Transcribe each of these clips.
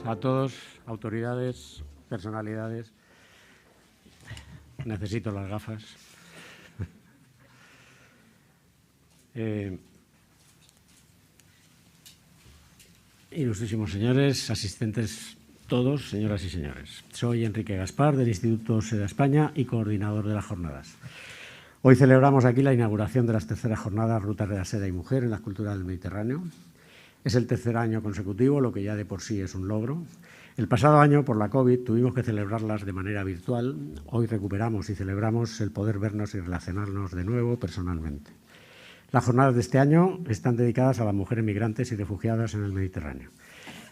a todos, autoridades, personalidades. Necesito las gafas. Ilustrísimos señores, asistentes todos, señoras y señores. Soy Enrique Gaspar, del Instituto SEDA España y coordinador de las jornadas. Hoy celebramos aquí la inauguración de las terceras jornadas Rutas de la Seda y Mujer en las culturas del Mediterráneo. Es el tercer año consecutivo, lo que ya de por sí es un logro. El pasado año, por la COVID, tuvimos que celebrarlas de manera virtual. Hoy recuperamos y celebramos el poder vernos y relacionarnos de nuevo personalmente. Las jornadas de este año están dedicadas a las mujeres migrantes y refugiadas en el Mediterráneo.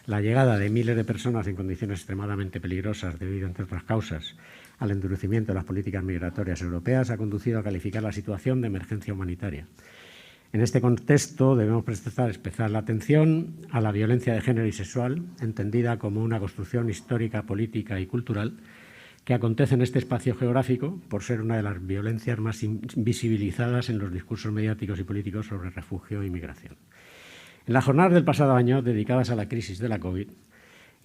La llegada de miles de personas en condiciones extremadamente peligrosas debido, entre otras causas, al endurecimiento de las políticas migratorias europeas ha conducido a calificar la situación de emergencia humanitaria. En este contexto debemos prestar especial atención a la violencia de género y sexual, entendida como una construcción histórica, política y cultural que acontece en este espacio geográfico por ser una de las violencias más invisibilizadas en los discursos mediáticos y políticos sobre refugio e inmigración. En las jornadas del pasado año, dedicadas a la crisis de la COVID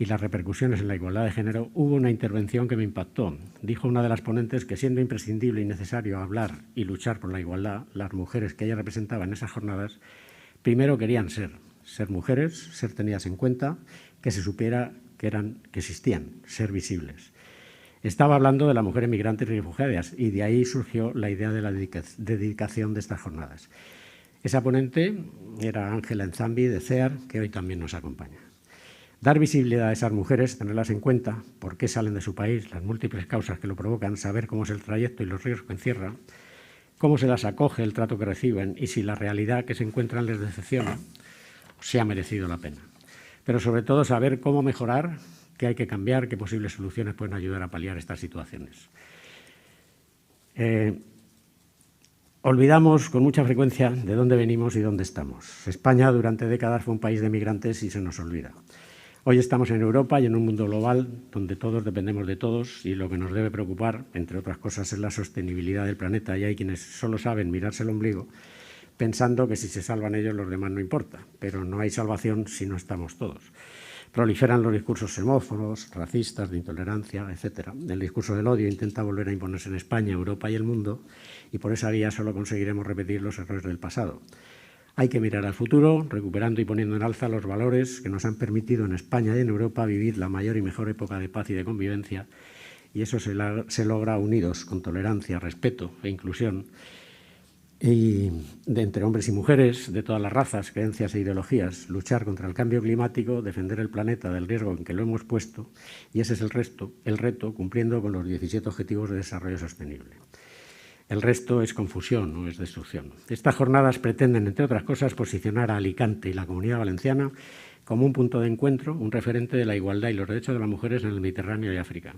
y las repercusiones en la igualdad de género, hubo una intervención que me impactó. Dijo una de las ponentes que, siendo imprescindible y necesario hablar y luchar por la igualdad, las mujeres que ella representaba en esas jornadas, primero querían ser mujeres, ser tenidas en cuenta, que se supiera que existían, ser visibles. Estaba hablando de las mujeres migrantes y refugiadas y de ahí surgió la idea de la dedicación de estas jornadas. Esa ponente era Ángela Enzambi, de CEAR, que hoy también nos acompaña. Dar visibilidad a esas mujeres, tenerlas en cuenta, por qué salen de su país, las múltiples causas que lo provocan, saber cómo es el trayecto y los riesgos que encierra, cómo se las acoge, el trato que reciben y si la realidad que se encuentran les decepciona, si ha merecido la pena. Pero sobre todo saber cómo mejorar, qué hay que cambiar, qué posibles soluciones pueden ayudar a paliar estas situaciones. Olvidamos con mucha frecuencia de dónde venimos y dónde estamos. España durante décadas fue un país de migrantes y se nos olvida. Hoy estamos en Europa y en un mundo global donde todos dependemos de todos y lo que nos debe preocupar, entre otras cosas, es la sostenibilidad del planeta y hay quienes solo saben mirarse el ombligo pensando que si se salvan ellos los demás no importa, pero no hay salvación si no estamos todos. Proliferan los discursos xenófobos, racistas, de intolerancia, etc. El discurso del odio intenta volver a imponerse en España, Europa y el mundo y por esa vía solo conseguiremos repetir los errores del pasado. Hay que mirar al futuro, recuperando y poniendo en alza los valores que nos han permitido en España y en Europa vivir la mayor y mejor época de paz y de convivencia, y eso se logra unidos, con tolerancia, respeto e inclusión, y entre hombres y mujeres, de todas las razas, creencias e ideologías, luchar contra el cambio climático, defender el planeta del riesgo en que lo hemos puesto, y ese es el reto, cumpliendo con los 17 Objetivos de Desarrollo Sostenible. El resto es confusión, no es destrucción. Estas jornadas pretenden, entre otras cosas, posicionar a Alicante y la Comunidad Valenciana como un punto de encuentro, un referente de la igualdad y los derechos de las mujeres en el Mediterráneo y África.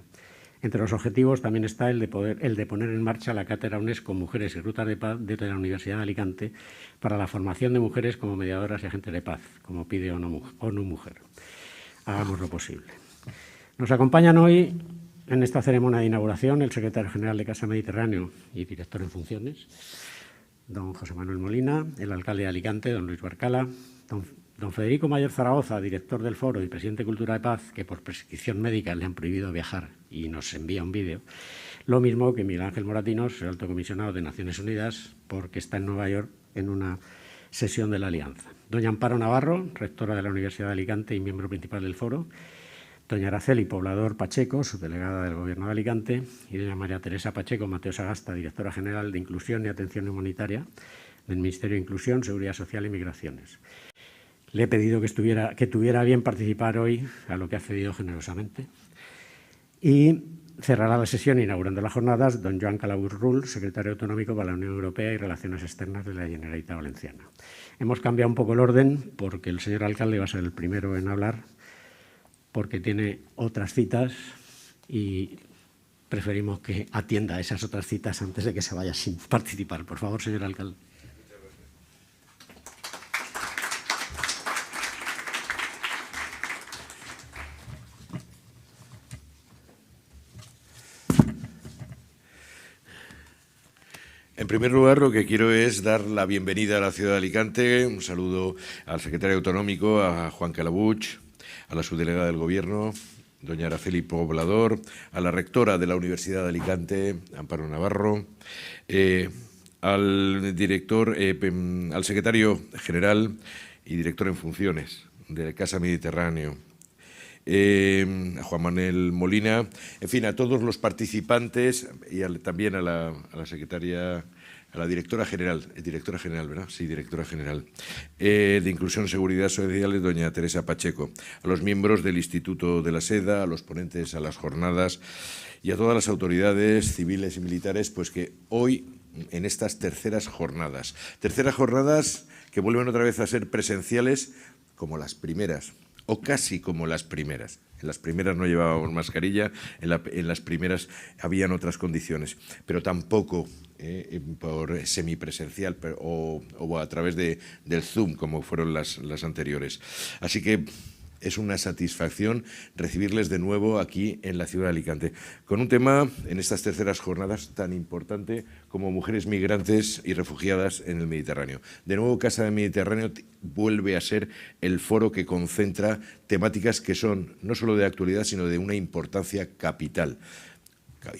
Entre los objetivos también está el de poner en marcha la cátedra UNESCO Mujeres y Rutas de Paz desde la Universidad de Alicante para la formación de mujeres como mediadoras y agentes de paz, como pide ONU Mujer. Hagamos lo posible. Nos acompañan hoy en esta ceremonia de inauguración el secretario general de Casa Mediterráneo y director en funciones, don José Manuel Molina, el alcalde de Alicante, don Luis Barcala, don Federico Mayor Zaragoza, director del Foro y presidente de Cultura de Paz, que por prescripción médica le han prohibido viajar y nos envía un vídeo. Lo mismo que Miguel Ángel Moratinos, el alto comisionado de Naciones Unidas, porque está en Nueva York en una sesión de la Alianza. Doña Amparo Navarro, rectora de la Universidad de Alicante y miembro principal del Foro. Doña Araceli Poblador Pacheco, subdelegada del Gobierno de Alicante, y doña María Teresa Pacheco Mateo Sagasta, directora general de Inclusión y Atención Humanitaria del Ministerio de Inclusión, Seguridad Social y Migraciones. Le he pedido que tuviera bien participar hoy, a lo que ha cedido generosamente. Y cerrará la sesión inaugurando las jornadas don Joan Calabús Rull, secretario autonómico para la Unión Europea y Relaciones Externas de la Generalitat Valenciana. Hemos cambiado un poco el orden porque el señor alcalde va a ser el primero en hablar, porque tiene otras citas y preferimos que atienda a esas otras citas antes de que se vaya sin participar. Por favor, señor alcalde. En primer lugar, lo que quiero es dar la bienvenida a la ciudad de Alicante, un saludo al secretario autonómico, a Juan Calabuch, a la subdelegada del Gobierno, doña Araceli Poblador, a la rectora de la Universidad de Alicante, Amparo Navarro, al director, al secretario general y director en funciones de Casa Mediterráneo, a Juan Manuel Molina, en fin, a todos los participantes y también a la secretaria, a la directora general, ¿verdad? Sí, directora general, de Inclusión y Seguridad Social, doña Teresa Pacheco, a los miembros del Instituto de la Seda, a los ponentes a las jornadas y a todas las autoridades civiles y militares, pues que hoy, en estas terceras jornadas que vuelven otra vez a ser presenciales como las primeras, o casi como las primeras. En las primeras no llevábamos mascarilla, en las primeras habían otras condiciones, pero tampoco por semipresencial o a través del Zoom, como fueron las anteriores. Así que es una satisfacción recibirles de nuevo aquí en la ciudad de Alicante, con un tema en estas terceras jornadas tan importante como mujeres migrantes y refugiadas en el Mediterráneo. De nuevo, Casa del Mediterráneo vuelve a ser el foro que concentra temáticas que son no solo de actualidad, sino de una importancia capital.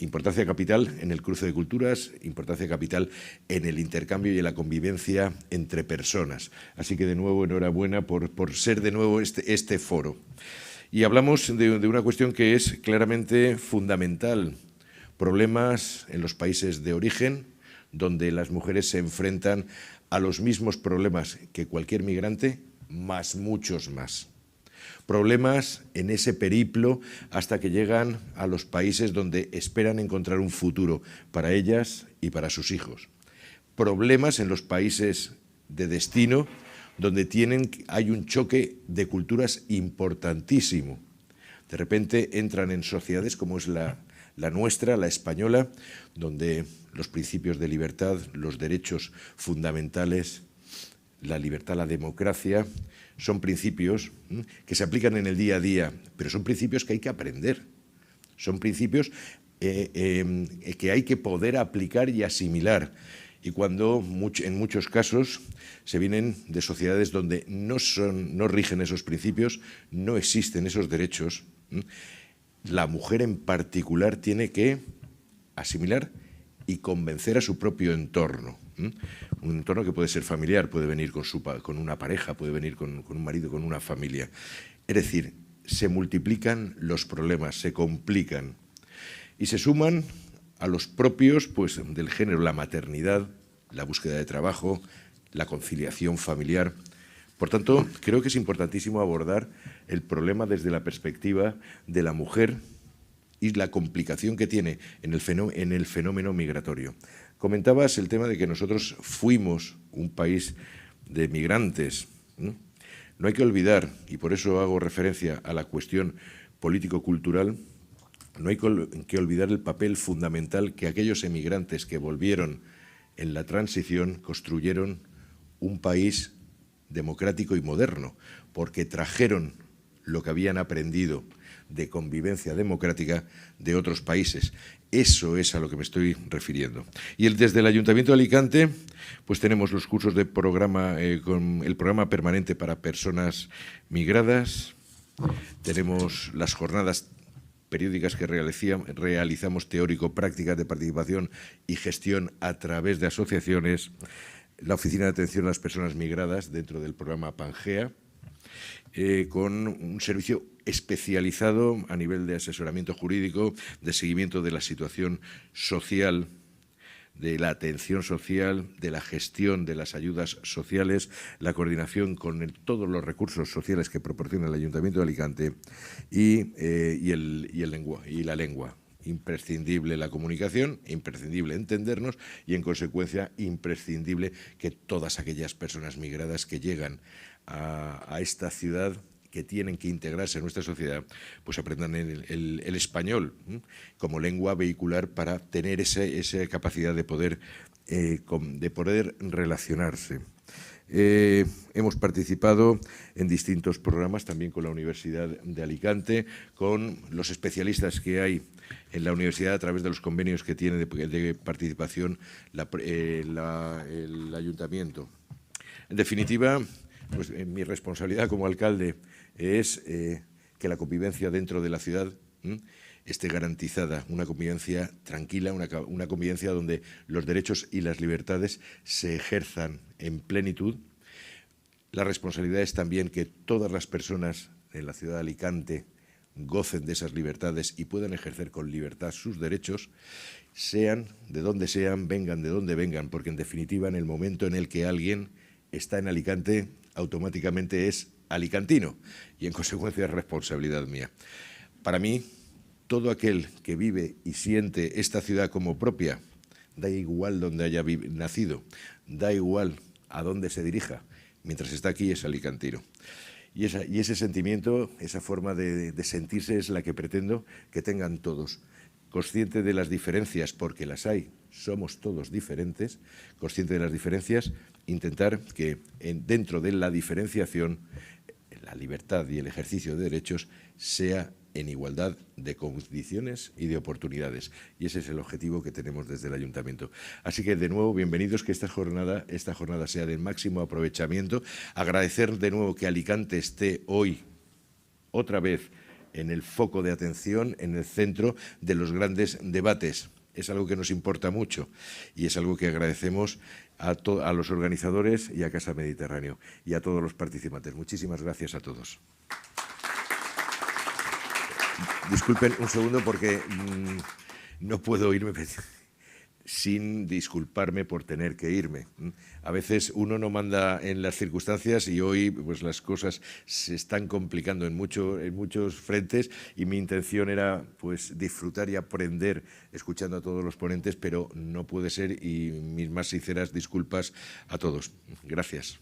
Importancia capital en el cruce de culturas, importancia capital en el intercambio y en la convivencia entre personas. Así que, de nuevo, enhorabuena por ser de nuevo este foro. Y hablamos de una cuestión que es claramente fundamental. Problemas en los países de origen, donde las mujeres se enfrentan a los mismos problemas que cualquier migrante, más muchos más. Problemas en ese periplo hasta que llegan a los países donde esperan encontrar un futuro para ellas y para sus hijos. Problemas en los países de destino donde hay un choque de culturas importantísimo. De repente entran en sociedades como es la nuestra, la española, donde los principios de libertad, los derechos fundamentales, la libertad, la democracia, son principios que se aplican en el día a día, pero son principios que hay que aprender. Son principios que hay que poder aplicar y asimilar. Y cuando en muchos casos se vienen de sociedades donde no rigen esos principios, no existen esos derechos, la mujer en particular tiene que asimilar y convencer a su propio entorno. Un entorno que puede ser familiar, puede venir con una pareja, puede venir con un marido, con una familia. Es decir, se multiplican los problemas, se complican y se suman a los propios pues, del género, la maternidad, la búsqueda de trabajo, la conciliación familiar. Por tanto, creo que es importantísimo abordar el problema desde la perspectiva de la mujer y la complicación que tiene en el fenómeno migratorio. Comentabas el tema de que nosotros fuimos un país de migrantes. No hay que olvidar, y por eso hago referencia a la cuestión político-cultural, no hay que olvidar el papel fundamental que aquellos emigrantes que volvieron en la transición construyeron un país democrático y moderno, porque trajeron lo que habían aprendido de convivencia democrática de otros países. Eso es a lo que me estoy refiriendo. Y desde el Ayuntamiento de Alicante, pues tenemos los cursos de programa, con el programa permanente para personas migradas, tenemos las jornadas periódicas que realizamos teórico-prácticas de participación y gestión a través de asociaciones, la Oficina de Atención a las Personas Migradas dentro del programa Pangea, con un servicio especializado a nivel de asesoramiento jurídico, de seguimiento de la situación social, de la atención social, de la gestión de las ayudas sociales, la coordinación con todos los recursos sociales que proporciona el Ayuntamiento de Alicante y la lengua. Imprescindible la comunicación, imprescindible entendernos y, en consecuencia, imprescindible que todas aquellas personas migradas que llegan a esta ciudad, que tienen que integrarse en nuestra sociedad, pues aprendan el español como lengua vehicular para tener esa capacidad de poder relacionarse. Hemos participado en distintos programas, también con la Universidad de Alicante, con los especialistas que hay en la universidad a través de los convenios que tiene de participación el ayuntamiento. En definitiva, pues en mi responsabilidad como alcalde es que la convivencia dentro de la ciudad esté garantizada, una convivencia tranquila, una convivencia donde los derechos y las libertades se ejerzan en plenitud. La responsabilidad es también que todas las personas en la ciudad de Alicante gocen de esas libertades y puedan ejercer con libertad sus derechos, sean de donde sean, vengan de donde vengan, porque en definitiva en el momento en el que alguien está en Alicante, automáticamente es alicantino y en consecuencia es responsabilidad mía. Para mí, todo aquel que vive y siente esta ciudad como propia, da igual donde haya nacido, da igual a dónde se dirija, mientras está aquí es alicantino. Y ese sentimiento, esa forma de sentirse es la que pretendo que tengan todos. Consciente de las diferencias, porque las hay, somos todos diferentes, consciente de las diferencias, intentar que dentro de la diferenciación la libertad y el ejercicio de derechos sea en igualdad de condiciones y de oportunidades. Y ese es el objetivo que tenemos desde el Ayuntamiento. Así que, de nuevo, bienvenidos, que esta jornada sea de máximo aprovechamiento. Agradecer de nuevo que Alicante esté hoy, otra vez, en el foco de atención, en el centro de los grandes debates. Es algo que nos importa mucho y es algo que agradecemos a los organizadores y a Casa Mediterráneo y a todos los participantes. Muchísimas gracias a todos. Disculpen un segundo porque no puedo irme sin disculparme por tener que irme. A veces uno no manda en las circunstancias y hoy pues las cosas se están complicando en muchos frentes y mi intención era pues disfrutar y aprender escuchando a todos los ponentes, pero no puede ser y mis más sinceras disculpas a todos. Gracias.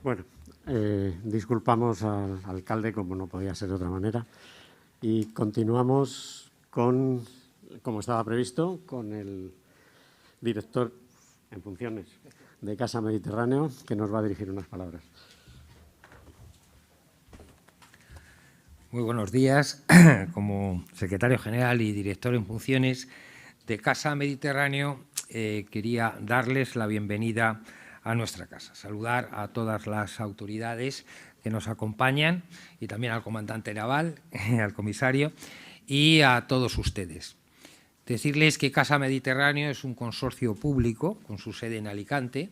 Bueno, disculpamos al alcalde, como no podía ser de otra manera, y continuamos con, como estaba previsto, con el director en funciones de Casa Mediterráneo, que nos va a dirigir unas palabras. Muy buenos días. Como secretario general y director en funciones de Casa Mediterráneo, quería darles la bienvenida a nuestra casa, saludar a todas las autoridades que nos acompañan y también al comandante naval, al comisario y a todos ustedes. Decirles que Casa Mediterráneo es un consorcio público con su sede en Alicante,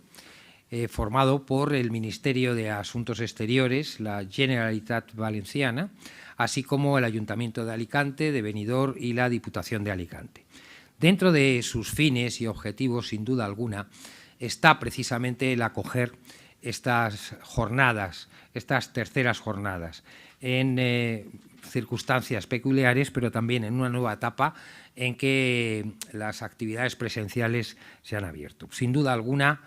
formado por el Ministerio de Asuntos Exteriores, la Generalitat Valenciana, así como el Ayuntamiento de Alicante, de Benidorm y la Diputación de Alicante. Dentro de sus fines y objetivos, sin duda alguna, está precisamente el acoger estas jornadas, estas terceras jornadas, en circunstancias peculiares, pero también en una nueva etapa en que las actividades presenciales se han abierto. Sin duda alguna,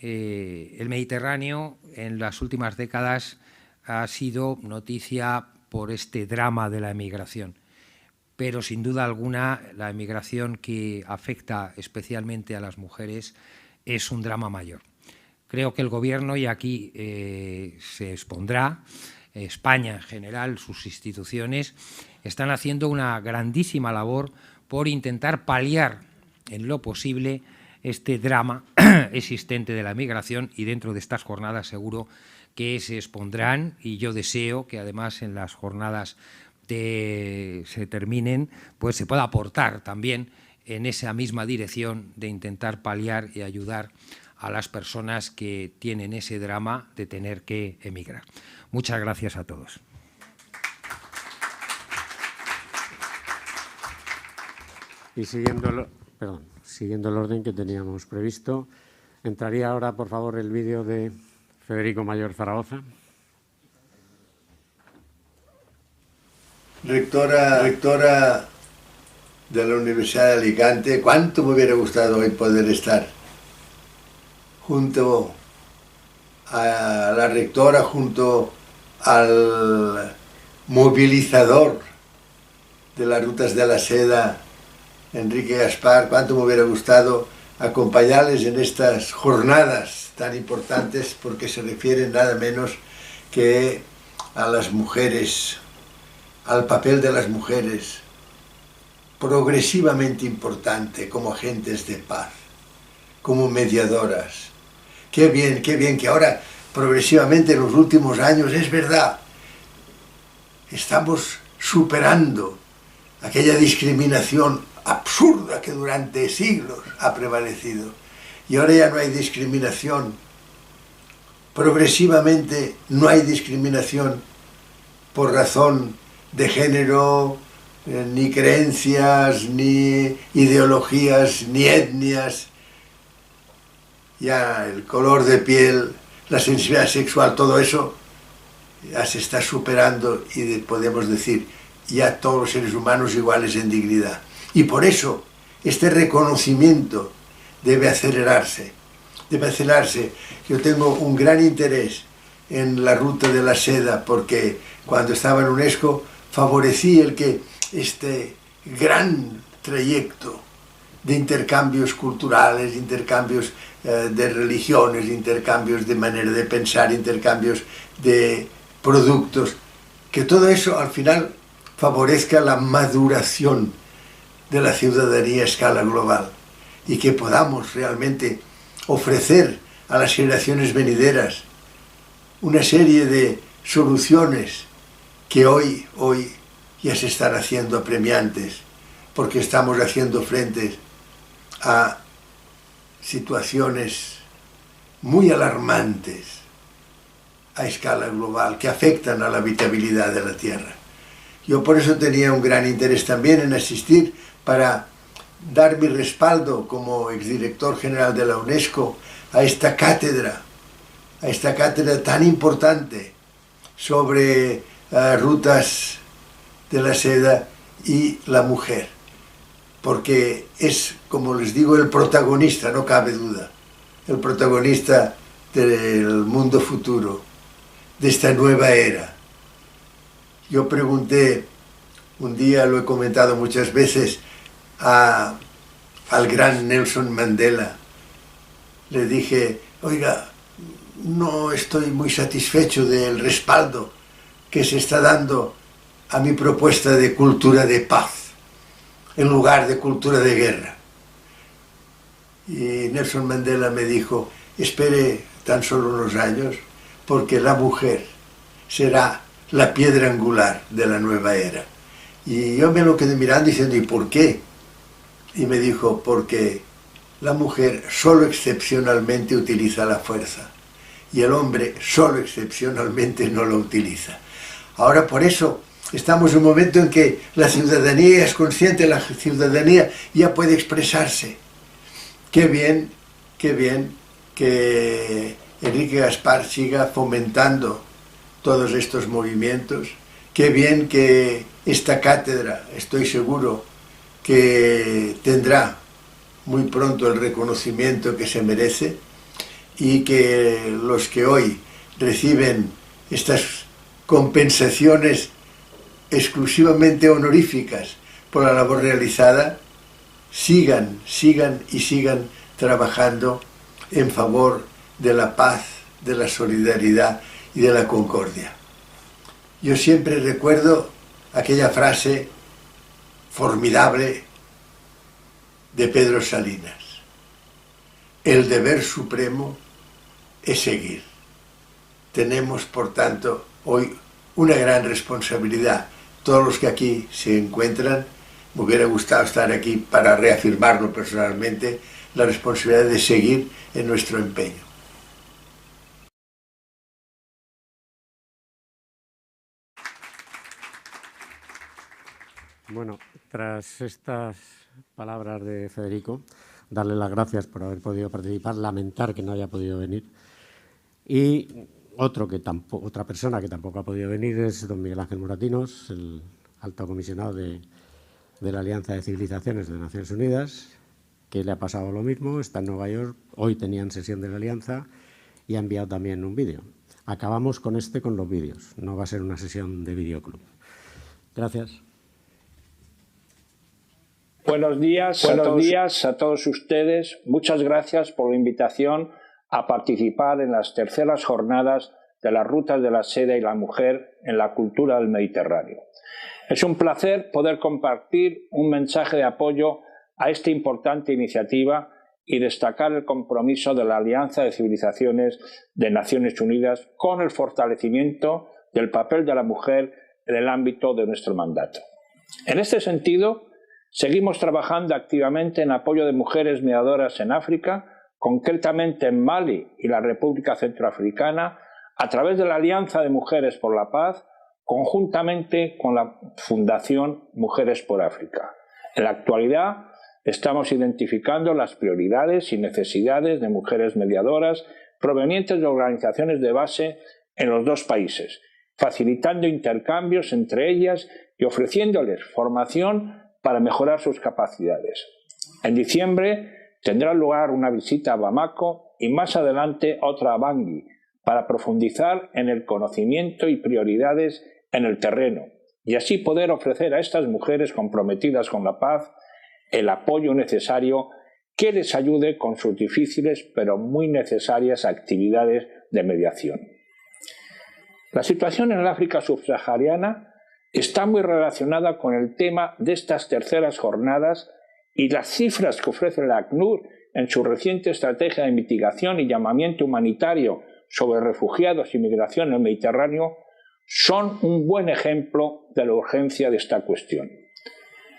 el Mediterráneo en las últimas décadas ha sido noticia por este drama de la emigración, pero sin duda alguna la emigración que afecta especialmente a las mujeres es un drama mayor. Creo que el Gobierno, y aquí se expondrá, España en general, sus instituciones, están haciendo una grandísima labor por intentar paliar en lo posible este drama existente de la migración, y dentro de estas jornadas seguro que se expondrán, y yo deseo que además en las jornadas se terminen, pues se pueda aportar también en esa misma dirección de intentar paliar y ayudar a las personas que tienen ese drama de tener que emigrar. Muchas gracias a todos. Y siguiendo el orden que teníamos previsto, entraría ahora, por favor, el vídeo de Federico Mayor Zaragoza. Rectora de la Universidad de Alicante, cuánto me hubiera gustado hoy poder estar junto a la rectora, junto al movilizador de las rutas de la seda, Enrique Gaspar. Cuánto me hubiera gustado acompañarles en estas jornadas tan importantes porque se refieren nada menos que a las mujeres, al papel de las mujeres, progresivamente importante como agentes de paz, como mediadoras. Qué bien que ahora progresivamente en los últimos años, es verdad, estamos superando aquella discriminación absurda que durante siglos ha prevalecido. Y ahora ya no hay discriminación. Progresivamente no hay discriminación por razón de género, ni creencias, ni ideologías, ni etnias. Ya el color de piel, la sensibilidad sexual, todo eso ya se está superando y podemos decir ya todos los seres humanos iguales en dignidad. Y por eso este reconocimiento debe acelerarse. Debe acelerarse. Yo tengo un gran interés en la ruta de la seda porque cuando estaba en UNESCO favorecí el que este gran trayecto de intercambios culturales, intercambios de religiones, intercambios de manera de pensar, intercambios de productos, que todo eso al final favorezca la maduración de la ciudadanía a escala global y que podamos realmente ofrecer a las generaciones venideras una serie de soluciones que hoy ya se están haciendo apremiantes porque estamos haciendo frente a situaciones muy alarmantes a escala global que afectan a la habitabilidad de la Tierra. Yo por eso tenía un gran interés también en asistir para dar mi respaldo como exdirector general de la UNESCO a esta cátedra tan importante sobre rutas de la seda y la mujer, porque es, como les digo, el protagonista, no cabe duda, el protagonista del mundo futuro, de esta nueva era. Yo pregunté, un día lo he comentado muchas veces, al gran Nelson Mandela. Le dije, oiga, no estoy muy satisfecho del respaldo que se está dando a mi propuesta de cultura de paz, en lugar de cultura de guerra. Y Nelson Mandela me dijo, espere tan solo unos años, porque la mujer será la piedra angular de la nueva era. Y yo me lo quedé mirando diciendo, ¿y por qué? Y me dijo, porque la mujer solo excepcionalmente utiliza la fuerza y el hombre solo excepcionalmente no lo utiliza. Ahora por eso estamos en un momento en que la ciudadanía es consciente, la ciudadanía ya puede expresarse. Qué bien que Enrique Gaspar siga fomentando todos estos movimientos. Qué bien que esta cátedra, estoy seguro, que tendrá muy pronto el reconocimiento que se merece y que los que hoy reciben estas compensaciones exclusivamente honoríficas por la labor realizada sigan trabajando en favor de la paz, de la solidaridad y de la concordia. Yo siempre recuerdo aquella frase formidable de Pedro Salinas: el deber supremo es seguir. Tenemos, por tanto, hoy una gran responsabilidad. Todos los que aquí se encuentran, me hubiera gustado estar aquí para reafirmarlo personalmente, la responsabilidad de seguir en nuestro empeño. Bueno, tras estas palabras de Federico, darle las gracias por haber podido participar, lamentar que no haya podido venir. Y otra persona que tampoco ha podido venir es don Miguel Ángel Moratinos, el alto comisionado de la Alianza de Civilizaciones de Naciones Unidas, que le ha pasado lo mismo, está en Nueva York, hoy tenían sesión de la Alianza y ha enviado también un vídeo. Acabamos con los vídeos, no va a ser una sesión de videoclub. Gracias. Buenos días a todos ustedes. Muchas gracias por la invitación a participar en las terceras jornadas de las Rutas de la Seda y la Mujer en la Cultura del Mediterráneo. Es un placer poder compartir un mensaje de apoyo a esta importante iniciativa y destacar el compromiso de la Alianza de Civilizaciones de Naciones Unidas con el fortalecimiento del papel de la mujer en el ámbito de nuestro mandato. En este sentido, seguimos trabajando activamente en apoyo de mujeres mediadoras en África, concretamente en Mali y la República Centroafricana, a través de la Alianza de Mujeres por la Paz, conjuntamente con la Fundación Mujeres por África. En la actualidad, estamos identificando las prioridades y necesidades de mujeres mediadoras provenientes de organizaciones de base en los dos países, facilitando intercambios entre ellas y ofreciéndoles formación para mejorar sus capacidades. En diciembre tendrá lugar una visita a Bamako y más adelante otra a Bangui para profundizar en el conocimiento y prioridades en el terreno y así poder ofrecer a estas mujeres comprometidas con la paz el apoyo necesario que les ayude con sus difíciles pero muy necesarias actividades de mediación. La situación en el África subsahariana está muy relacionada con el tema de estas terceras jornadas y las cifras que ofrece la ACNUR en su reciente estrategia de mitigación y llamamiento humanitario sobre refugiados y migración en el Mediterráneo son un buen ejemplo de la urgencia de esta cuestión.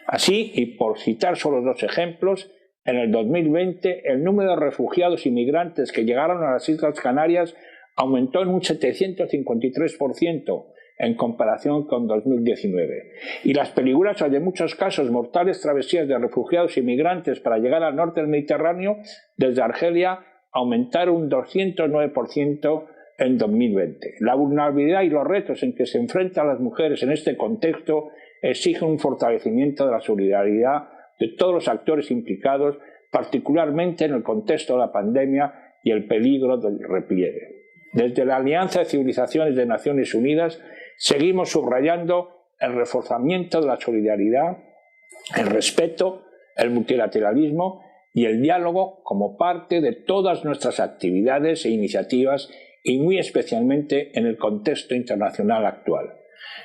Así, y por citar solo dos ejemplos, en el 2020 el número de refugiados y migrantes que llegaron a las Islas Canarias aumentó en un 753% en comparación con 2019. Y las peligrosas y en muchos casos mortales travesías de refugiados y migrantes para llegar al norte del Mediterráneo desde Argelia aumentaron un 209% en 2020. La vulnerabilidad y los retos en que se enfrentan las mujeres en este contexto exigen un fortalecimiento de la solidaridad de todos los actores implicados, particularmente en el contexto de la pandemia y el peligro del repliegue. Desde la Alianza de Civilizaciones de Naciones Unidas seguimos subrayando el reforzamiento de la solidaridad, el respeto, el multilateralismo y el diálogo como parte de todas nuestras actividades e iniciativas y muy especialmente en el contexto internacional actual.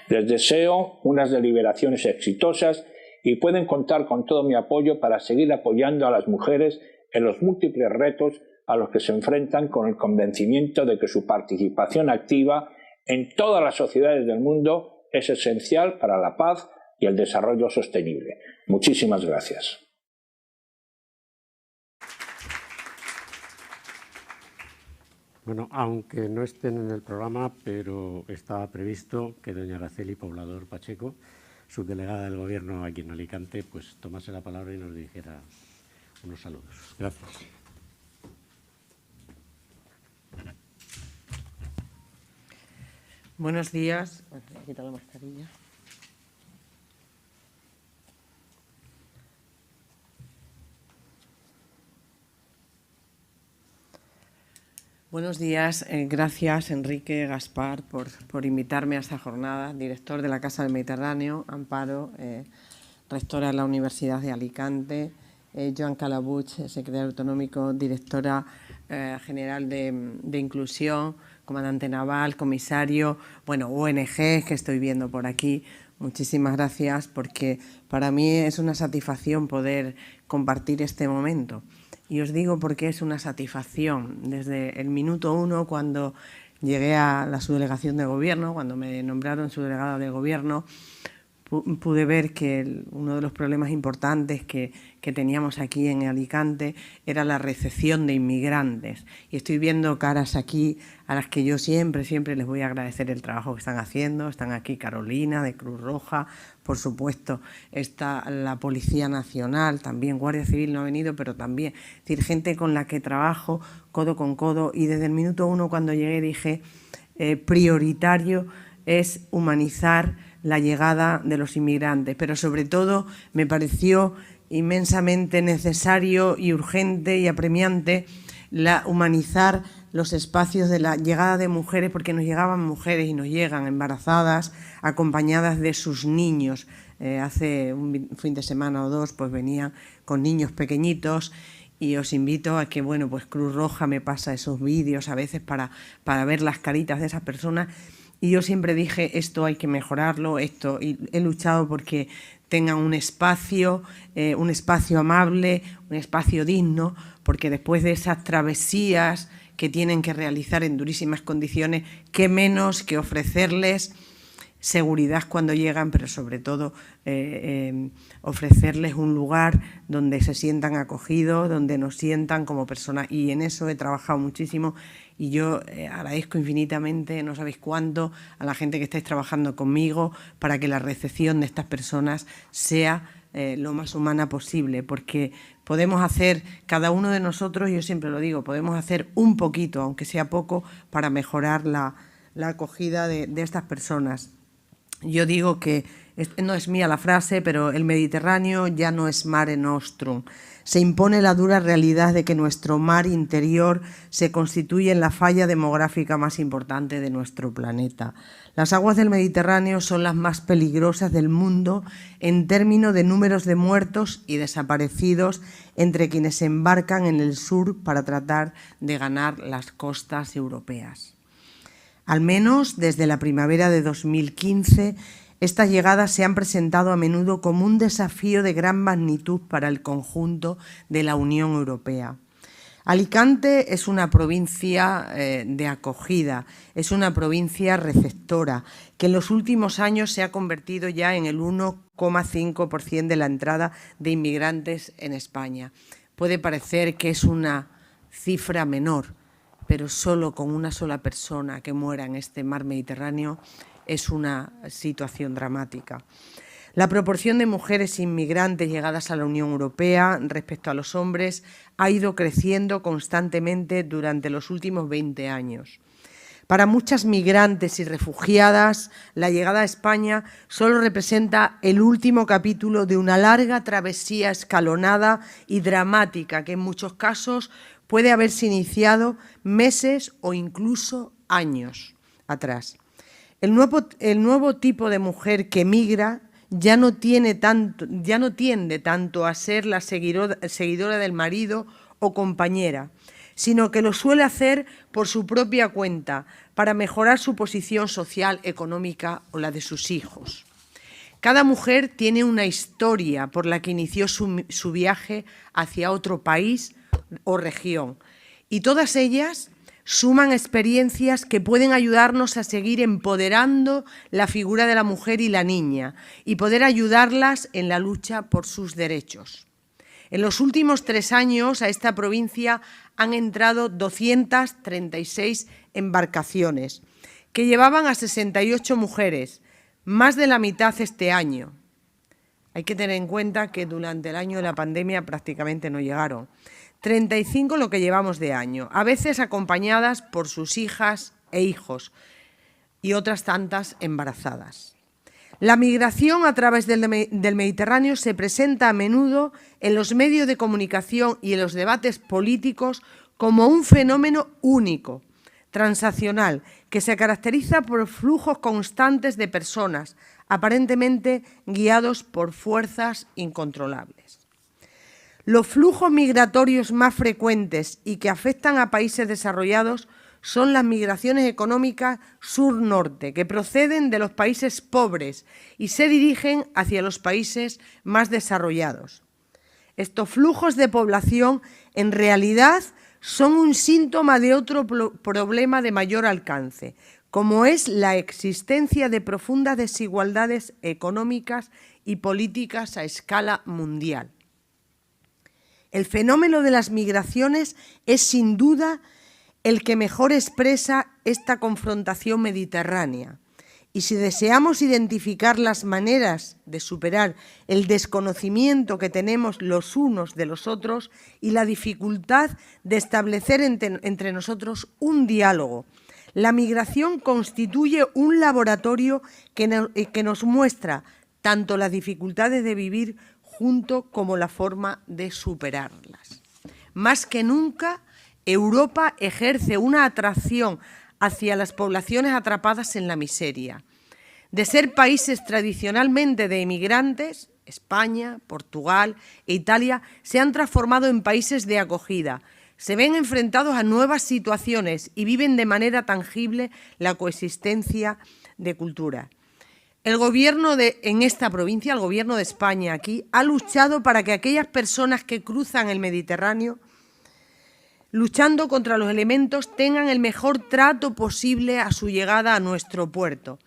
Les deseo unas deliberaciones exitosas y pueden contar con todo mi apoyo para seguir apoyando a las mujeres en los múltiples retos a los que se enfrentan con el convencimiento de que su participación activa en todas las sociedades del mundo es esencial para la paz y el desarrollo sostenible. Muchísimas gracias. Bueno, aunque no estén en el programa, pero estaba previsto que doña Araceli Poblador Pacheco, subdelegada del Gobierno aquí en Alicante, pues tomase la palabra y nos dijera unos saludos. Gracias. Buenos días. Voy a quitar la mascarilla. Buenos días. Gracias, Enrique Gaspar, por invitarme a esta jornada. Director de la Casa del Mediterráneo, Amparo, rectora de la Universidad de Alicante, Joan Calabuig, secretario autonómico, directora general de Inclusión, comandante naval, comisario, bueno, ONG que estoy viendo por aquí. Muchísimas gracias porque para mí es una satisfacción poder compartir este momento. Y os digo por qué es una satisfacción. Desde el minuto 1, cuando llegué a la subdelegación de gobierno, cuando me nombraron subdelegada de gobierno, pude ver que uno de los problemas importantes que teníamos aquí en Alicante era la recepción de inmigrantes. Y estoy viendo caras aquí a las que yo siempre les voy a agradecer el trabajo que están haciendo. Están aquí Carolina, de Cruz Roja, por supuesto está la Policía Nacional, también Guardia Civil no ha venido, pero también, es decir, gente con la que trabajo codo con codo. Y desde el minuto 1, cuando llegué, dije, prioritario es humanizar la llegada de los inmigrantes, pero sobre todo me pareció inmensamente necesario y urgente y apremiante humanizar los espacios de la llegada de mujeres, porque nos llegaban mujeres y nos llegan embarazadas, acompañadas de sus niños. Hace un fin de semana o dos pues venían con niños pequeñitos, y os invito a que, bueno, pues Cruz Roja me pasa esos vídeos a veces para ver las caritas de esas personas. Y yo siempre dije, esto hay que mejorarlo, esto, y he luchado porque tengan un espacio amable, un espacio digno, porque después de esas travesías que tienen que realizar en durísimas condiciones, qué menos que ofrecerles seguridad cuando llegan, pero sobre todo ofrecerles un lugar donde se sientan acogidos, donde nos sientan como personas, y en eso he trabajado muchísimo. Y yo agradezco infinitamente, no sabéis cuánto, a la gente que estáis trabajando conmigo para que la recepción de estas personas sea lo más humana posible, porque podemos hacer, cada uno de nosotros, yo siempre lo digo, podemos hacer un poquito, aunque sea poco, para mejorar la acogida de estas personas. Yo digo que, no es mía la frase, pero el Mediterráneo ya no es Mare Nostrum. Se impone la dura realidad de que nuestro mar interior se constituye en la falla demográfica más importante de nuestro planeta. Las aguas del Mediterráneo son las más peligrosas del mundo en términos de números de muertos y desaparecidos entre quienes se embarcan en el sur para tratar de ganar las costas europeas. Al menos desde la primavera de 2015, estas llegadas se han presentado a menudo como un desafío de gran magnitud para el conjunto de la Unión Europea. Alicante es una provincia de acogida, es una provincia receptora, que en los últimos años se ha convertido ya en el 1,5% de la entrada de inmigrantes en España. Puede parecer que es una cifra menor, pero solo con una sola persona que muera en este mar Mediterráneo es una situación dramática. La proporción de mujeres inmigrantes llegadas a la Unión Europea respecto a los hombres ha ido creciendo constantemente durante los últimos 20 años. Para muchas migrantes y refugiadas, la llegada a España solo representa el último capítulo de una larga travesía escalonada y dramática que en muchos casos puede haberse iniciado meses o incluso años atrás. El nuevo tipo de mujer que migra ya no tiende tanto a ser la seguidora del marido o compañera, sino que lo suele hacer por su propia cuenta, para mejorar su posición social, económica o la de sus hijos. Cada mujer tiene una historia por la que inició su viaje hacia otro país o región, y todas ellas suman experiencias que pueden ayudarnos a seguir empoderando la figura de la mujer y la niña y poder ayudarlas en la lucha por sus derechos. En los últimos 3 años a esta provincia han entrado 236 embarcaciones que llevaban a 68 mujeres, más de la mitad este año. Hay que tener en cuenta que durante el año de la pandemia prácticamente no llegaron. 35 lo que llevamos de año, a veces acompañadas por sus hijas e hijos y otras tantas embarazadas. La migración a través del Mediterráneo se presenta a menudo en los medios de comunicación y en los debates políticos como un fenómeno único, transaccional, que se caracteriza por flujos constantes de personas, aparentemente guiados por fuerzas incontrolables. Los flujos migratorios más frecuentes y que afectan a países desarrollados son las migraciones económicas sur-norte, que proceden de los países pobres y se dirigen hacia los países más desarrollados. Estos flujos de población, en realidad, son un síntoma de otro problema de mayor alcance, como es la existencia de profundas desigualdades económicas y políticas a escala mundial. El fenómeno de las migraciones es, sin duda, el que mejor expresa esta confrontación mediterránea. Y si deseamos identificar las maneras de superar el desconocimiento que tenemos los unos de los otros y la dificultad de establecer entre nosotros un diálogo, la migración constituye un laboratorio que nos muestra tanto las dificultades de vivir junto como la forma de superarlas. Más que nunca, Europa ejerce una atracción hacia las poblaciones atrapadas en la miseria. De ser países tradicionalmente de inmigrantes, España, Portugal e Italia se han transformado en países de acogida. Se ven enfrentados a nuevas situaciones y viven de manera tangible la coexistencia de cultura. El gobierno en esta provincia, el gobierno de España aquí, ha luchado para que aquellas personas que cruzan el Mediterráneo, luchando contra los elementos, tengan el mejor trato posible a su llegada a nuestro puerto.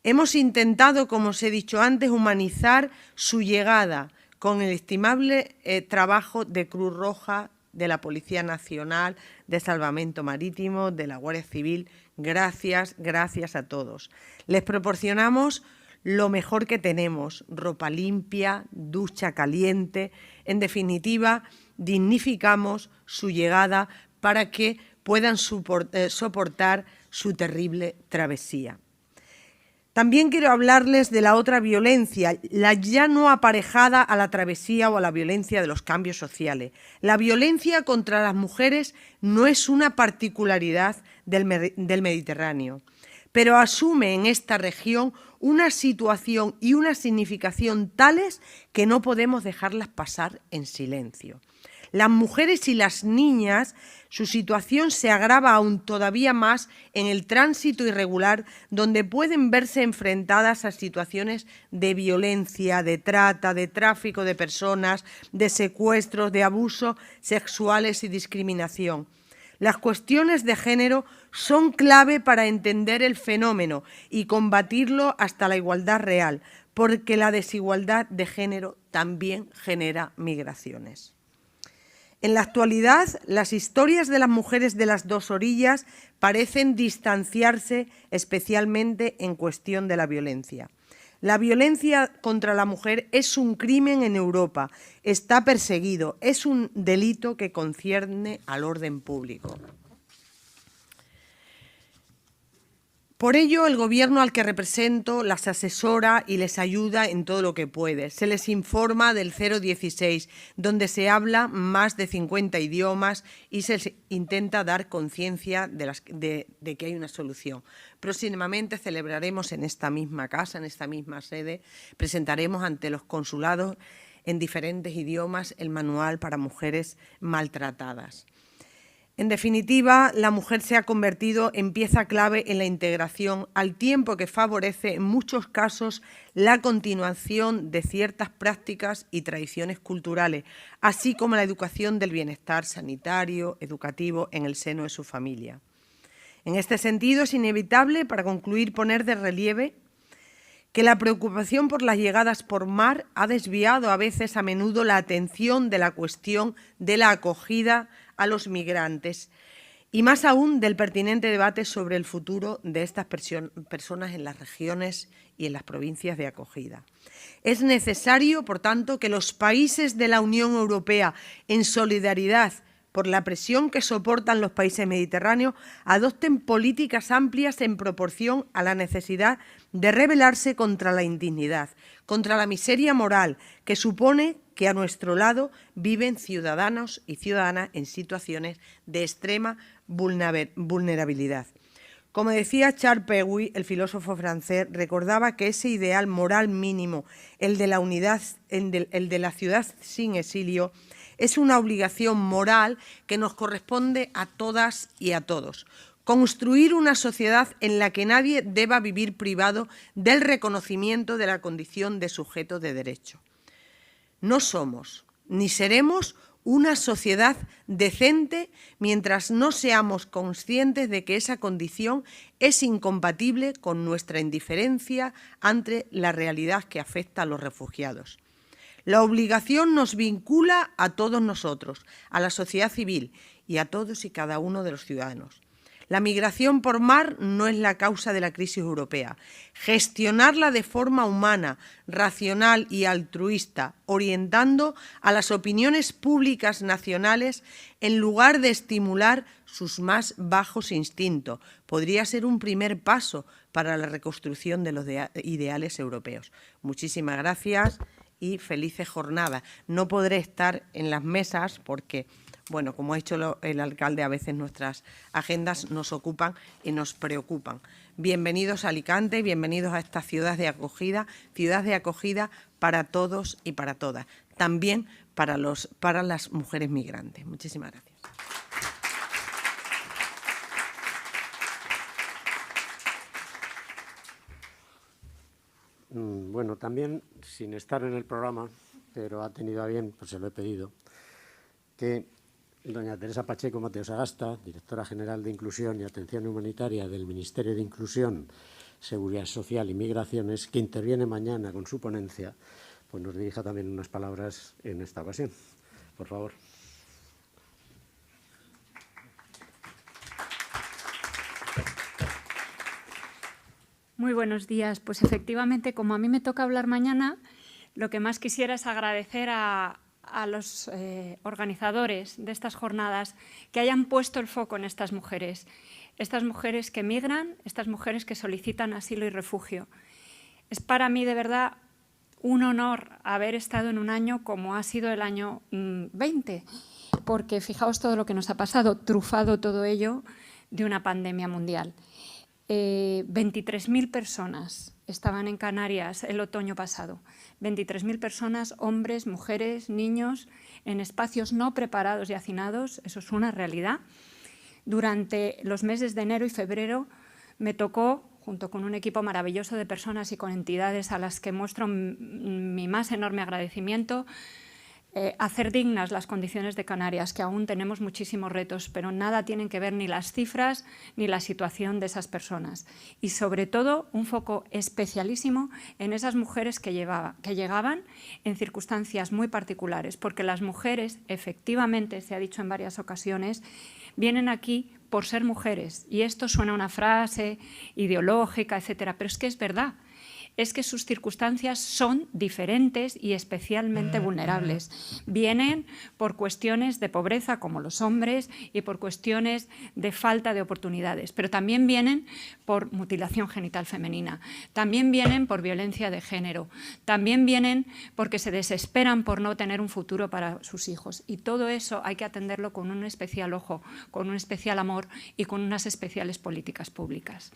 Hemos intentado, como os he dicho antes, humanizar su llegada con el estimable trabajo de Cruz Roja, de la Policía Nacional, de Salvamento Marítimo, de la Guardia Civil. Gracias, gracias a todos. Les proporcionamos lo mejor que tenemos, ropa limpia, ducha caliente. En definitiva, dignificamos su llegada para que puedan soportar su terrible travesía. También quiero hablarles de la otra violencia, la ya no aparejada a la travesía o a la violencia de los cambios sociales. La violencia contra las mujeres no es una particularidad del Mediterráneo, pero asume en esta región una situación y una significación tales que no podemos dejarlas pasar en silencio. Las mujeres y las niñas, su situación se agrava aún todavía más en el tránsito irregular, donde pueden verse enfrentadas a situaciones de violencia, de trata, de tráfico de personas, de secuestros, de abusos sexuales y discriminación. Las cuestiones de género son clave para entender el fenómeno y combatirlo hasta la igualdad real, porque la desigualdad de género también genera migraciones. En la actualidad, las historias de las mujeres de las dos orillas parecen distanciarse, especialmente en cuestión de la violencia. La violencia contra la mujer es un crimen en Europa, está perseguido, es un delito que concierne al orden público. Por ello, el Gobierno al que represento las asesora y les ayuda en todo lo que puede. Se les informa del 016, donde se habla más de 50 idiomas y se les intenta dar conciencia de que hay una solución. Próximamente celebraremos en esta misma casa, en esta misma sede, presentaremos ante los consulados en diferentes idiomas el manual para mujeres maltratadas. En definitiva, la mujer se ha convertido en pieza clave en la integración, al tiempo que favorece en muchos casos la continuación de ciertas prácticas y tradiciones culturales, así como la educación del bienestar sanitario, educativo en el seno de su familia. En este sentido, es inevitable, para concluir, poner de relieve que la preocupación por las llegadas por mar ha desviado a menudo la atención de la cuestión de la acogida a los migrantes y más aún del pertinente debate sobre el futuro de estas personas en las regiones y en las provincias de acogida. Es necesario, por tanto, que los países de la Unión Europea, en solidaridad por la presión que soportan los países mediterráneos, adopten políticas amplias en proporción a la necesidad de rebelarse contra la indignidad, contra la miseria moral que supone que a nuestro lado viven ciudadanos y ciudadanas en situaciones de extrema vulnerabilidad. Como decía Charles Péguy, el filósofo francés, recordaba que ese ideal moral mínimo, el de la unidad, el de la ciudad sin exilio, es una obligación moral que nos corresponde a todas y a todos. Construir una sociedad en la que nadie deba vivir privado del reconocimiento de la condición de sujeto de derecho. No somos ni seremos una sociedad decente mientras no seamos conscientes de que esa condición es incompatible con nuestra indiferencia ante la realidad que afecta a los refugiados. La obligación nos vincula a todos nosotros, a la sociedad civil y a todos y cada uno de los ciudadanos. La migración por mar no es la causa de la crisis europea. Gestionarla de forma humana, racional y altruista, orientando a las opiniones públicas nacionales en lugar de estimular sus más bajos instintos, podría ser un primer paso para la reconstrucción de los ideales europeos. Muchísimas gracias y felices jornadas. No podré estar en las mesas porque bueno, como ha dicho el alcalde, a veces nuestras agendas nos ocupan y nos preocupan. Bienvenidos a Alicante, bienvenidos a esta ciudad de acogida para todos y para todas, también para las mujeres migrantes. Muchísimas gracias. Bueno, también, sin estar en el programa, pero ha tenido a bien, pues se lo he pedido, que doña Teresa Pacheco Mateo Sagasta, directora general de Inclusión y Atención Humanitaria del Ministerio de Inclusión, Seguridad Social y Migraciones, que interviene mañana con su ponencia, pues nos dirija también unas palabras en esta ocasión. Por favor. Muy buenos días. Pues efectivamente, como a mí me toca hablar mañana, lo que más quisiera es agradecer a los organizadores de estas jornadas que hayan puesto el foco en estas mujeres que migran, estas mujeres que solicitan asilo y refugio. Es para mí de verdad un honor haber estado en un año como ha sido el año 20, porque fijaos todo lo que nos ha pasado, trufado todo ello de una pandemia mundial. 23.000 personas estaban en Canarias el otoño pasado. 23.000 personas, hombres, mujeres, niños, en espacios no preparados y hacinados, eso es una realidad. Durante los meses de enero y febrero me tocó, junto con un equipo maravilloso de personas y con entidades a las que muestro mi más enorme agradecimiento, hacer dignas las condiciones de Canarias, que aún tenemos muchísimos retos, pero nada tienen que ver ni las cifras ni la situación de esas personas. Y sobre todo un foco especialísimo en esas mujeres que llegaban en circunstancias muy particulares, porque las mujeres, efectivamente, se ha dicho en varias ocasiones, vienen aquí por ser mujeres. Y esto suena a una frase ideológica, etcétera, pero es que es verdad. Es que sus circunstancias son diferentes y especialmente vulnerables. Vienen por cuestiones de pobreza, como los hombres, y por cuestiones de falta de oportunidades, pero también vienen por mutilación genital femenina, también vienen por violencia de género, también vienen porque se desesperan por no tener un futuro para sus hijos. Y todo eso hay que atenderlo con un especial ojo, con un especial amor y con unas especiales políticas públicas.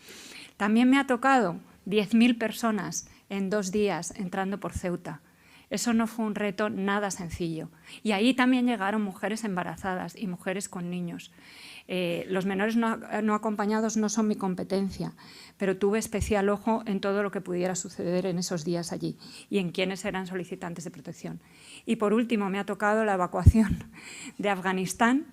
También me ha tocado 10.000 personas en 2 días entrando por Ceuta. Eso no fue un reto nada sencillo. Y ahí también llegaron mujeres embarazadas y mujeres con niños. Los menores no acompañados no son mi competencia, pero tuve especial ojo en todo lo que pudiera suceder en esos días allí y en quienes eran solicitantes de protección. Y por último, me ha tocado la evacuación de Afganistán.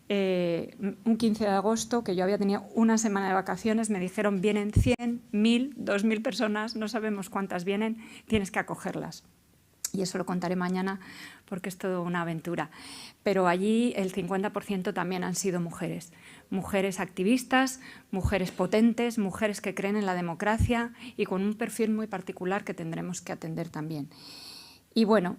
Un 15 de agosto, que yo había tenido una semana de vacaciones, me dijeron vienen 100, 1.000, 2.000 personas, no sabemos cuántas vienen, tienes que acogerlas. Y eso lo contaré mañana porque es toda una aventura. Pero allí el 50% también han sido mujeres. Mujeres activistas, mujeres potentes, mujeres que creen en la democracia y con un perfil muy particular que tendremos que atender también. Y bueno,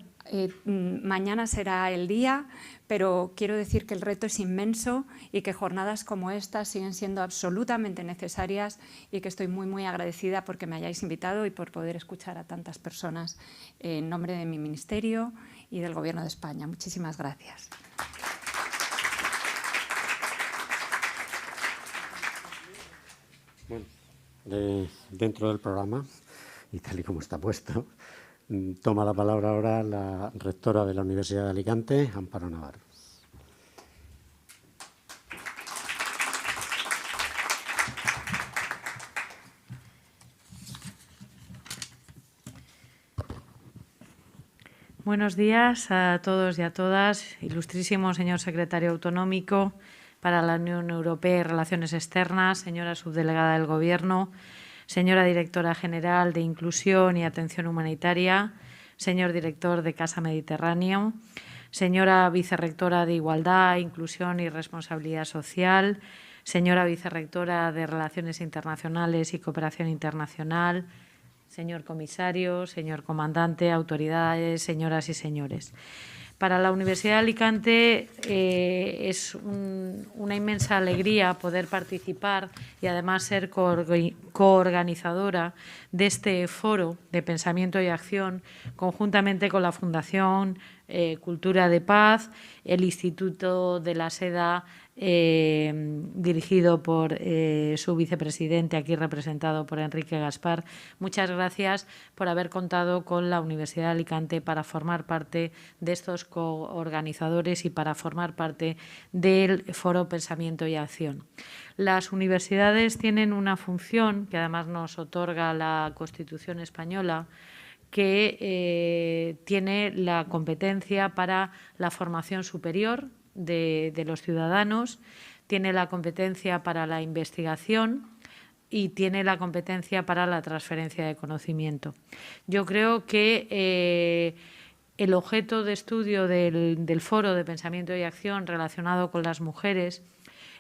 mañana será el día, pero quiero decir que el reto es inmenso y que jornadas como estas siguen siendo absolutamente necesarias y que estoy muy, muy agradecida porque me hayáis invitado y por poder escuchar a tantas personas en nombre de mi ministerio y del Gobierno de España. Muchísimas gracias. Bueno, dentro del programa, y tal y como está puesto, toma la palabra ahora la rectora de la Universidad de Alicante, Amparo Navarro. Buenos días a todos y a todas. Ilustrísimo señor secretario autonómico para la Unión Europea y Relaciones Externas, señora subdelegada del Gobierno, señora directora general de Inclusión y Atención Humanitaria, señor director de Casa Mediterráneo, señora vicerrectora de Igualdad, Inclusión y Responsabilidad Social, señora vicerrectora de Relaciones Internacionales y Cooperación Internacional, señor comisario, señor comandante, autoridades, señoras y señores. Para la Universidad de Alicante es una inmensa alegría poder participar y además ser coorganizadora de este foro de pensamiento y acción conjuntamente con la Fundación Cultura de Paz, el Instituto de la Seda, dirigido por su vicepresidente, aquí representado por Enrique Gaspar. Muchas gracias por haber contado con la Universidad de Alicante para formar parte de estos coorganizadores y para formar parte del Foro Pensamiento y Acción. Las universidades tienen una función que además nos otorga la Constitución española, que tiene la competencia para la formación superior de los ciudadanos, tiene la competencia para la investigación y tiene la competencia para la transferencia de conocimiento. Yo creo que el objeto de estudio del Foro de Pensamiento y Acción relacionado con las mujeres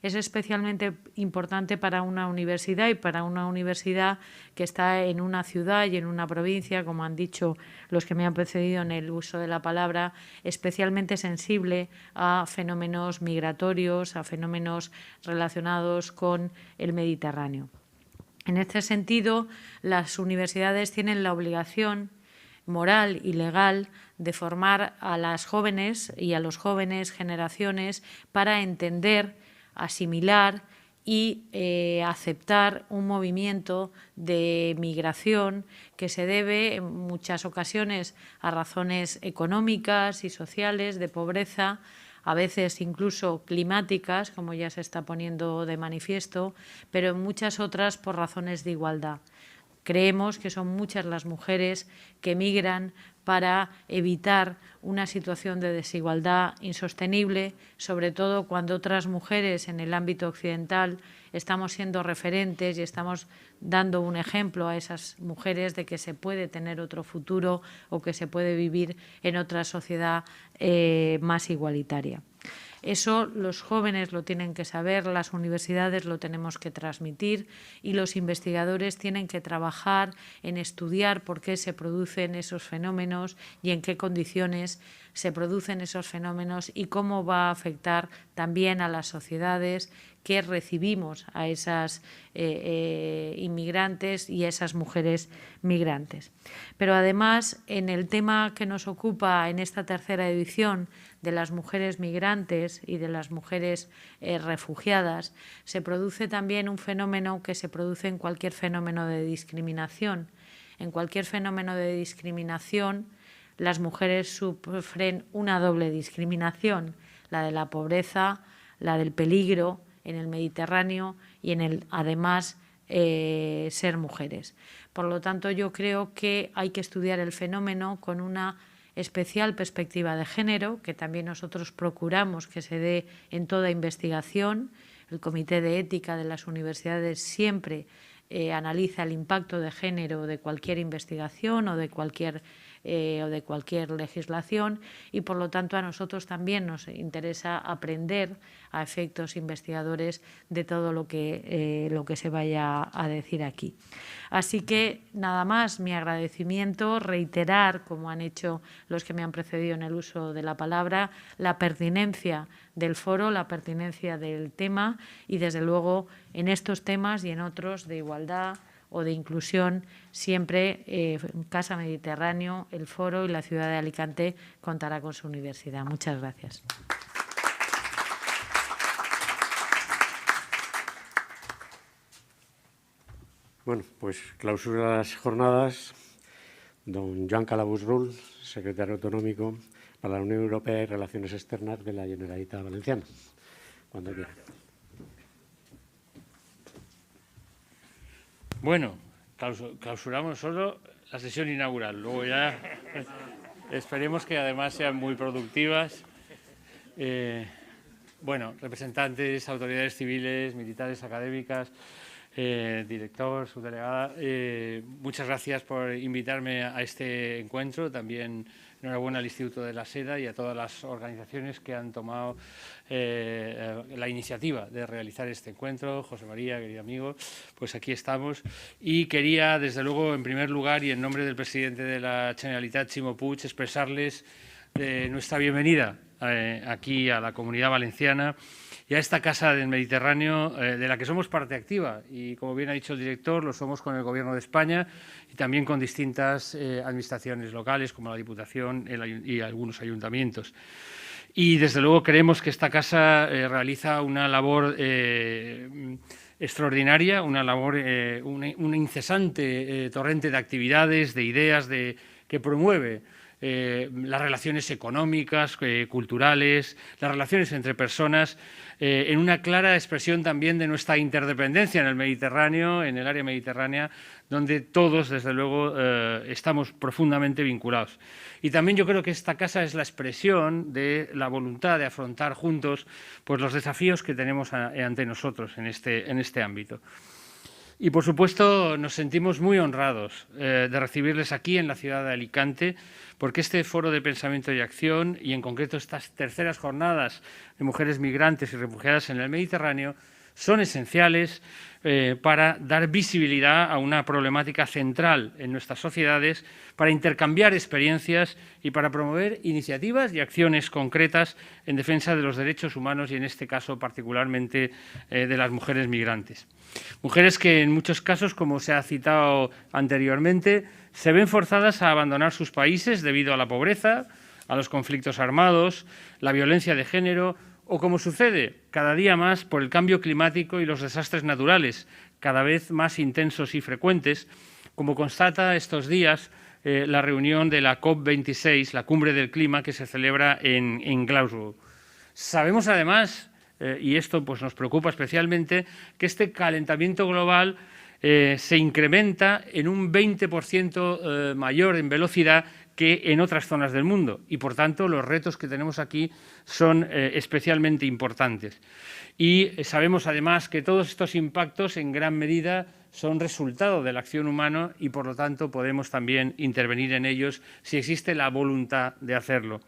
es especialmente importante para una universidad y para una universidad que está en una ciudad y en una provincia, como han dicho los que me han precedido en el uso de la palabra, especialmente sensible a fenómenos migratorios, a fenómenos relacionados con el Mediterráneo. En este sentido, las universidades tienen la obligación moral y legal de formar a las jóvenes y a los jóvenes generaciones para entender, asimilar y aceptar un movimiento de migración que se debe en muchas ocasiones a razones económicas y sociales, de pobreza, a veces incluso climáticas, como ya se está poniendo de manifiesto, pero en muchas otras por razones de igualdad. Creemos que son muchas las mujeres que migran para evitar una situación de desigualdad insostenible, sobre todo cuando otras mujeres en el ámbito occidental estamos siendo referentes y estamos dando un ejemplo a esas mujeres de que se puede tener otro futuro o que se puede vivir en otra sociedad más igualitaria. Eso los jóvenes lo tienen que saber, las universidades lo tenemos que transmitir y los investigadores tienen que trabajar en estudiar por qué se producen esos fenómenos y en qué condiciones se producen esos fenómenos y cómo va a afectar también a las sociedades que recibimos a esas inmigrantes y a esas mujeres migrantes. Pero además, en el tema que nos ocupa en esta tercera edición de las mujeres migrantes y de las mujeres refugiadas, se produce también un fenómeno que se produce en cualquier fenómeno de discriminación. En cualquier fenómeno de discriminación, las mujeres sufren una doble discriminación, la de la pobreza, la del peligro en el Mediterráneo y en el, además, ser mujeres. Por lo tanto, yo creo que hay que estudiar el fenómeno con una especial perspectiva de género, que también nosotros procuramos que se dé en toda investigación. El Comité de Ética de las universidades siempre analiza el impacto de género de cualquier investigación o de cualquier legislación y, por lo tanto, a nosotros también nos interesa aprender a efectos investigadores de todo lo que se vaya a decir aquí. Así que, nada más, mi agradecimiento, reiterar, como han hecho los que me han precedido en el uso de la palabra, la pertinencia del foro, la pertinencia del tema y, desde luego, en estos temas y en otros de igualdad o de inclusión, siempre Casa Mediterráneo, el Foro y la ciudad de Alicante contará con su universidad. Muchas gracias. Bueno, pues clausura las jornadas don Joan Calabús Rull, secretario autonómico para la Unión Europea y Relaciones Externas de la Generalitat Valenciana. Cuando quiera. Bueno, clausuramos solo la sesión inaugural. Luego ya esperemos que además sean muy productivas. Bueno, representantes, autoridades civiles, militares, académicas, director, subdelegada, muchas gracias por invitarme a este encuentro. También enhorabuena al Instituto de la Seda y a todas las organizaciones que han tomado la iniciativa de realizar este encuentro. José María, querido amigo, pues aquí estamos. Y quería, desde luego, en primer lugar y en nombre del presidente de la Generalitat, Ximo Puig, expresarles nuestra bienvenida aquí a la Comunidad Valenciana y a esta Casa del Mediterráneo, de la que somos parte activa. Y, como bien ha dicho el director, lo somos con el Gobierno de España y también con distintas administraciones locales, como la Diputación y algunos ayuntamientos. Y, desde luego, creemos que esta casa realiza una labor extraordinaria, una labor, un incesante torrente de actividades, de ideas, que promueve las relaciones económicas, culturales, las relaciones entre personas, en una clara expresión también de nuestra interdependencia en el Mediterráneo, en el área mediterránea, donde todos, desde luego, estamos profundamente vinculados. Y también yo creo que esta casa es la expresión de la voluntad de afrontar juntos pues, los desafíos que tenemos ante nosotros en este ámbito. Y, por supuesto, nos sentimos muy honrados de recibirles aquí en la ciudad de Alicante, porque este foro de pensamiento y acción, y en concreto estas terceras jornadas de mujeres migrantes y refugiadas en el Mediterráneo, son esenciales para dar visibilidad a una problemática central en nuestras sociedades, para intercambiar experiencias y para promover iniciativas y acciones concretas en defensa de los derechos humanos y, en este caso, particularmente de las mujeres migrantes. Mujeres que, en muchos casos, como se ha citado anteriormente, se ven forzadas a abandonar sus países debido a la pobreza, a los conflictos armados, la violencia de género o, como sucede cada día más, por el cambio climático y los desastres naturales, cada vez más intensos y frecuentes, como constata estos días la reunión de la COP26, la Cumbre del Clima, que se celebra en Glasgow. Sabemos, además, y esto pues, nos preocupa especialmente, que este calentamiento global se incrementa en un 20% mayor en velocidad que en otras zonas del mundo y, por tanto, los retos que tenemos aquí son especialmente importantes. Y sabemos, además, que todos estos impactos en gran medida son resultado de la acción humana y, por lo tanto, podemos también intervenir en ellos si existe la voluntad de hacerlo.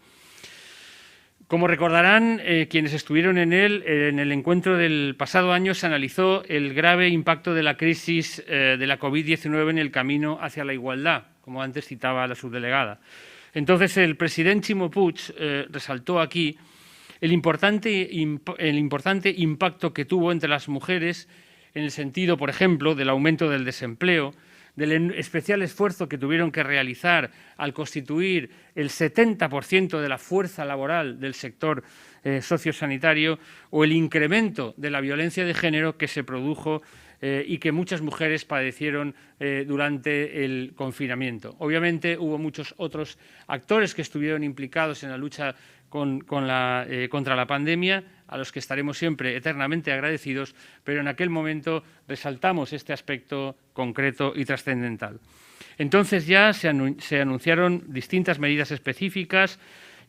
Como recordarán quienes estuvieron en el encuentro del pasado año se analizó el grave impacto de la crisis de la COVID-19 en el camino hacia la igualdad, como antes citaba la subdelegada. Entonces, el presidente Ximo Puig resaltó aquí el importante impacto que tuvo entre las mujeres en el sentido, por ejemplo, del aumento del desempleo, del especial esfuerzo que tuvieron que realizar al constituir el 70% de la fuerza laboral del sector sociosanitario o el incremento de la violencia de género que se produjo y que muchas mujeres padecieron durante el confinamiento. Obviamente hubo muchos otros actores que estuvieron implicados en la lucha contra la pandemia, a los que estaremos siempre eternamente agradecidos, pero en aquel momento resaltamos este aspecto concreto y trascendental. Entonces ya se anunciaron distintas medidas específicas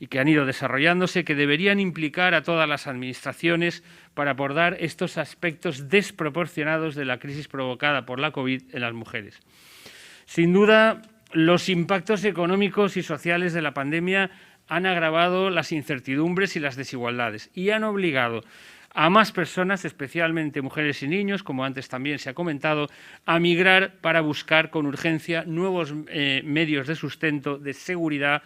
y que han ido desarrollándose que deberían implicar a todas las administraciones para abordar estos aspectos desproporcionados de la crisis provocada por la COVID en las mujeres. Sin duda, los impactos económicos y sociales de la pandemia han agravado las incertidumbres y las desigualdades y han obligado a más personas, especialmente mujeres y niños, como antes también se ha comentado, a migrar para buscar con urgencia nuevos medios de sustento, de seguridad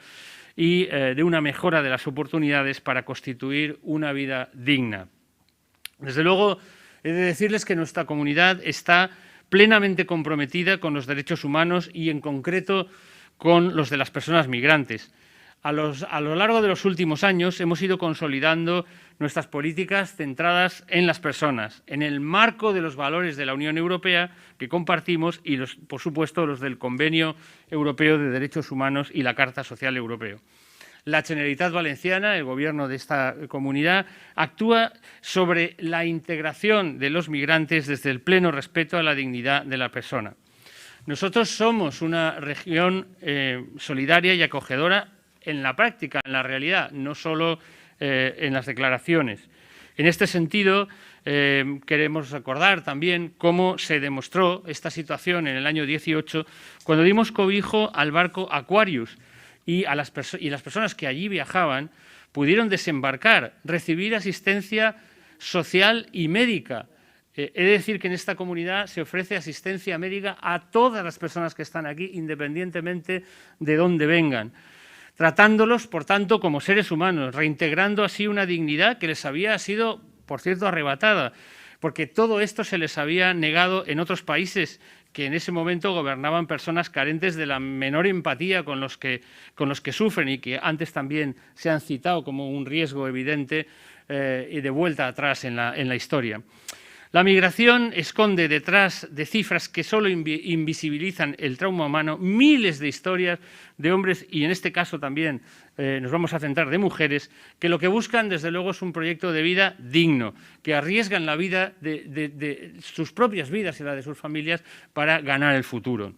y de una mejora de las oportunidades para constituir una vida digna. Desde luego, he de decirles que nuestra comunidad está plenamente comprometida con los derechos humanos y, en concreto, con los de las personas migrantes. A lo largo de los últimos años hemos ido consolidando nuestras políticas centradas en las personas, en el marco de los valores de la Unión Europea que compartimos y, por supuesto, los del Convenio Europeo de Derechos Humanos y la Carta Social Europea. La Generalitat Valenciana, el gobierno de esta comunidad, actúa sobre la integración de los migrantes desde el pleno respeto a la dignidad de la persona. Nosotros somos una región solidaria y acogedora en la práctica, en la realidad, no solo en las declaraciones. En este sentido, queremos recordar también cómo se demostró esta situación en el año 18, cuando dimos cobijo al barco Aquarius y las personas que allí viajaban pudieron desembarcar, recibir asistencia social y médica. He de decir que en esta comunidad se ofrece asistencia médica a todas las personas que están aquí, independientemente de dónde vengan. tratándolos, por tanto, como seres humanos, reintegrando así una dignidad que les había sido, por cierto, arrebatada, porque todo esto se les había negado en otros países que en ese momento gobernaban personas carentes de la menor empatía con los que sufren y que antes también se han citado como un riesgo evidente y de vuelta atrás en la historia. La migración esconde detrás de cifras que solo invisibilizan el trauma humano miles de historias de hombres y en este caso también nos vamos a centrar de mujeres que lo que buscan desde luego es un proyecto de vida digno, que arriesgan la vida de sus propias vidas y la de sus familias para ganar el futuro.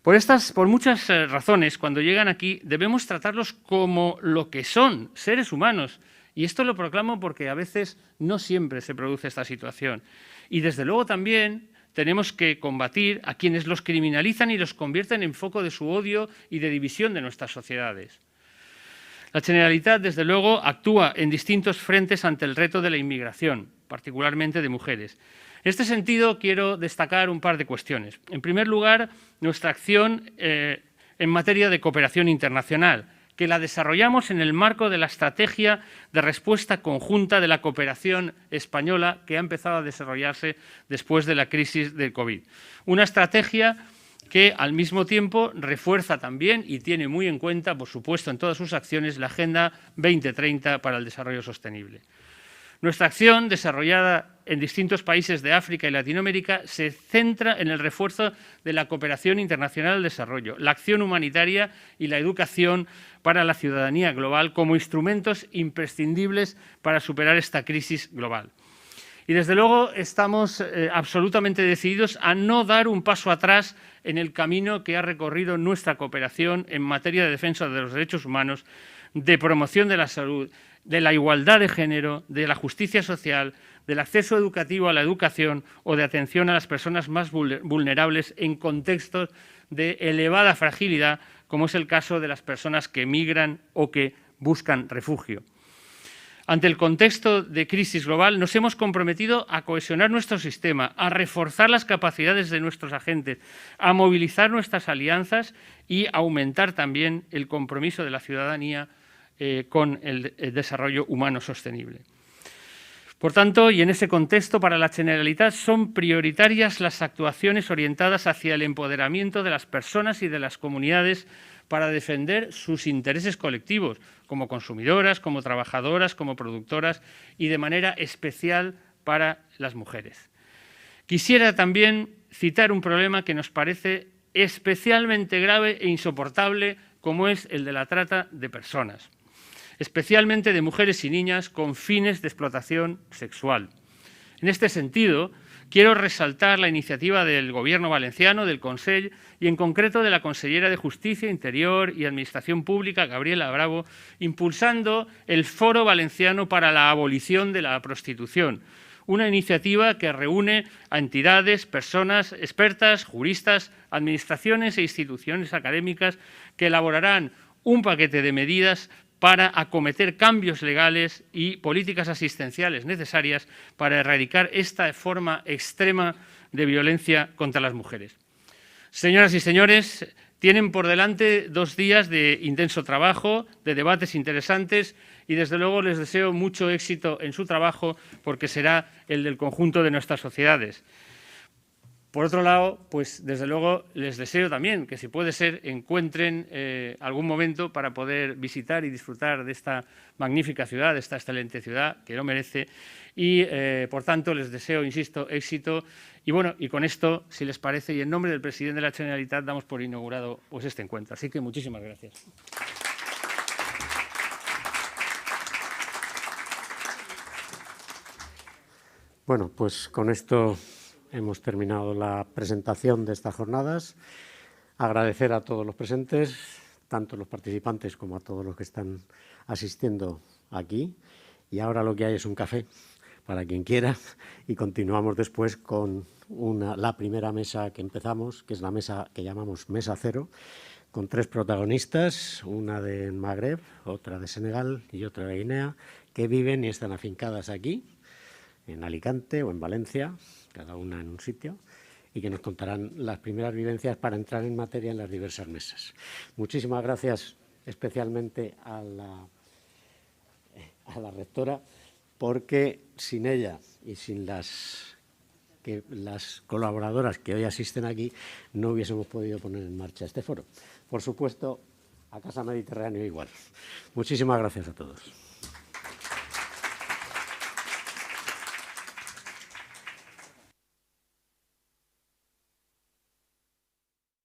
Por muchas razones, cuando llegan aquí debemos tratarlos como lo que son, seres humanos. Y esto lo proclamo porque a veces no siempre se produce esta situación. Y desde luego también tenemos que combatir a quienes los criminalizan y los convierten en foco de su odio y de división de nuestras sociedades. La Generalitat, desde luego, actúa en distintos frentes ante el reto de la inmigración, particularmente de mujeres. En este sentido, quiero destacar un par de cuestiones. En primer lugar, nuestra acción en materia de cooperación internacional, que la desarrollamos en el marco de la estrategia de respuesta conjunta de la cooperación española que ha empezado a desarrollarse después de la crisis del COVID. Una estrategia que al mismo tiempo refuerza también y tiene muy en cuenta, por supuesto, en todas sus acciones, la Agenda 2030 para el Desarrollo Sostenible. Nuestra acción, desarrollada en distintos países de África y Latinoamérica, se centra en el refuerzo de la cooperación internacional al desarrollo, la acción humanitaria y la educación para la ciudadanía global como instrumentos imprescindibles para superar esta crisis global. Y desde luego estamos absolutamente decididos a no dar un paso atrás en el camino que ha recorrido nuestra cooperación en materia de defensa de los derechos humanos, de promoción de la salud, de la igualdad de género, de la justicia social, del acceso educativo a la educación o de atención a las personas más vulnerables en contextos de elevada fragilidad, como es el caso de las personas que migran o que buscan refugio. Ante el contexto de crisis global, nos hemos comprometido a cohesionar nuestro sistema, a reforzar las capacidades de nuestros agentes, a movilizar nuestras alianzas y a aumentar también el compromiso de la ciudadanía con el desarrollo humano sostenible. Por tanto, y en ese contexto, para la Generalitat son prioritarias las actuaciones orientadas hacia el empoderamiento de las personas y de las comunidades para defender sus intereses colectivos, como consumidoras, como trabajadoras, como productoras y de manera especial para las mujeres. Quisiera también citar un problema que nos parece especialmente grave e insoportable, como es el de la trata de personas, especialmente de mujeres y niñas con fines de explotación sexual. En este sentido, quiero resaltar la iniciativa del Gobierno valenciano, del Consell, y en concreto de la consellera de Justicia, Interior y Administración Pública, Gabriela Bravo, impulsando el Foro Valenciano para la Abolición de la Prostitución, una iniciativa que reúne a entidades, personas expertas, juristas, administraciones e instituciones académicas que elaborarán un paquete de medidas para acometer cambios legales y políticas asistenciales necesarias para erradicar esta forma extrema de violencia contra las mujeres. Señoras y señores, tienen por delante 2 días de intenso trabajo, de debates interesantes y desde luego les deseo mucho éxito en su trabajo porque será el del conjunto de nuestras sociedades. Por otro lado, pues desde luego les deseo también que si puede ser encuentren algún momento para poder visitar y disfrutar de esta magnífica ciudad, de esta excelente ciudad que lo merece y por tanto les deseo, insisto, éxito y bueno, y con esto, si les parece y en nombre del presidente de la Generalitat damos por inaugurado pues este encuentro. Así que muchísimas gracias. Bueno, pues con esto hemos terminado la presentación de estas jornadas. Agradecer a todos los presentes, tanto los participantes como a todos los que están asistiendo aquí. Y ahora lo que hay es un café para quien quiera y continuamos después con la primera mesa que empezamos, que es la mesa que llamamos Mesa Cero, con 3 protagonistas, una de Magreb, otra de Senegal y otra de Guinea, que viven y están afincadas aquí, en Alicante o en Valencia, cada una en un sitio, y que nos contarán las primeras vivencias para entrar en materia en las diversas mesas. Muchísimas gracias. especialmente a la rectora, porque sin ella y sin las colaboradoras que hoy asisten aquí no hubiésemos podido poner en marcha este foro. Por supuesto, a Casa Mediterráneo igual. Muchísimas gracias a todos.